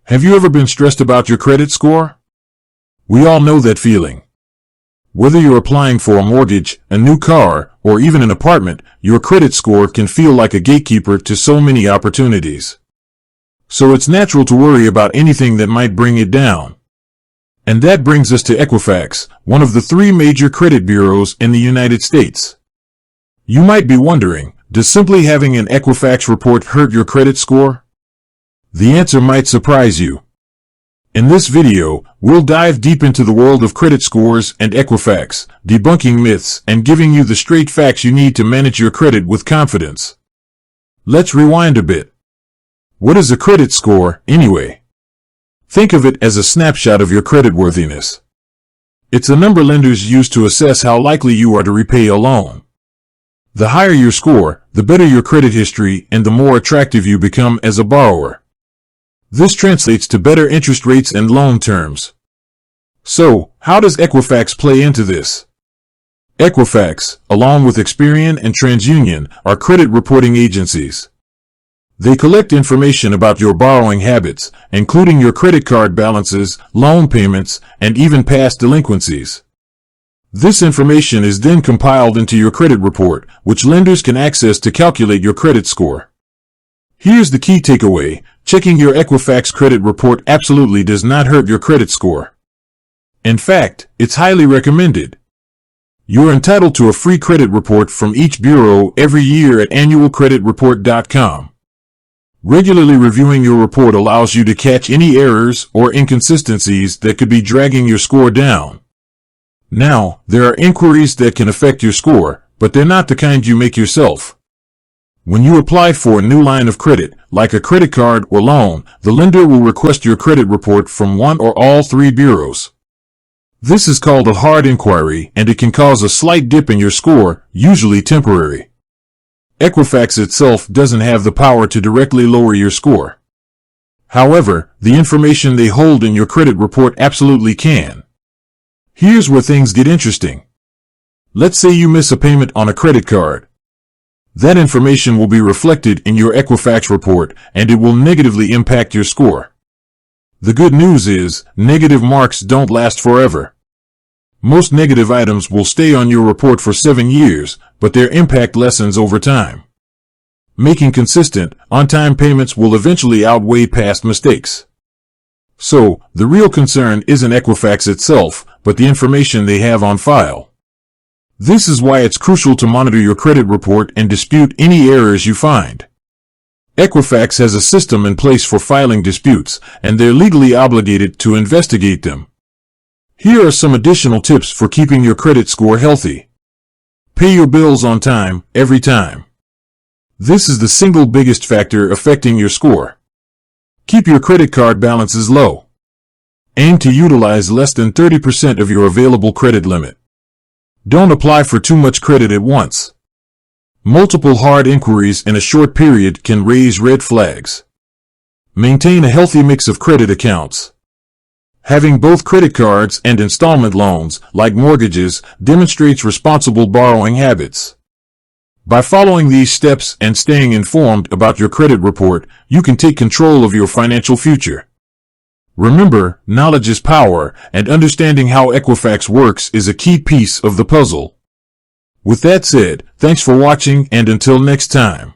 Have you ever been stressed about your credit score? We all know that feeling. Whether you're applying for a mortgage, a new car, or even an apartment, your credit score can feel like a gatekeeper to so many opportunities. So it's natural to worry about anything that might bring it down. And that brings us to Equifax, one of the 3 major credit bureaus in the United States. You might be wondering, does simply having an Equifax report hurt your credit score? The answer might surprise you. In this video, we'll dive deep into the world of credit scores and Equifax, debunking myths and giving you the straight facts you need to manage your credit with confidence. Let's rewind a bit. What is a credit score, anyway? Think of it as a snapshot of your creditworthiness. It's a number lenders use to assess how likely you are to repay a loan. The higher your score, the better your credit history and the more attractive you become as a borrower. This translates to better interest rates and loan terms. So, how does Equifax play into this? Equifax, along with Experian and TransUnion, are credit reporting agencies. They collect information about your borrowing habits, including your credit card balances, loan payments, and even past delinquencies. This information is then compiled into your credit report, which lenders can access to calculate your credit score. Here's the key takeaway: checking your Equifax credit report absolutely does not hurt your credit score. In fact, it's highly recommended. You're entitled to a free credit report from each bureau every year at annualcreditreport.com. Regularly reviewing your report allows you to catch any errors or inconsistencies that could be dragging your score down. Now, there are inquiries that can affect your score, but they're not the kind you make yourself. When you apply for a new line of credit, like a credit card or loan, the lender will request your credit report from one or all 3 bureaus. This is called a hard inquiry, and it can cause a slight dip in your score, usually temporary. Equifax itself doesn't have the power to directly lower your score. However, the information they hold in your credit report absolutely can. Here's where things get interesting. Let's say you miss a payment on a credit card. That information will be reflected in your Equifax report, and it will negatively impact your score. The good news is, negative marks don't last forever. Most negative items will stay on your report for 7 years, but their impact lessens over time. Making consistent, on-time payments will eventually outweigh past mistakes. So, the real concern isn't Equifax itself, but the information they have on file. This is why it's crucial to monitor your credit report and dispute any errors you find. Equifax has a system in place for filing disputes, and they're legally obligated to investigate them. Here are some additional tips for keeping your credit score healthy. Pay your bills on time, every time. This is the single biggest factor affecting your score. Keep your credit card balances low. Aim to utilize less than 30% of your available credit limit. Don't apply for too much credit at once. Multiple hard inquiries in a short period can raise red flags. Maintain a healthy mix of credit accounts. Having both credit cards and installment loans, like mortgages, demonstrates responsible borrowing habits. By following these steps and staying informed about your credit report, you can take control of your financial future. Remember, knowledge is power, and understanding how Equifax works is a key piece of the puzzle. With that said, thanks for watching, and until next time.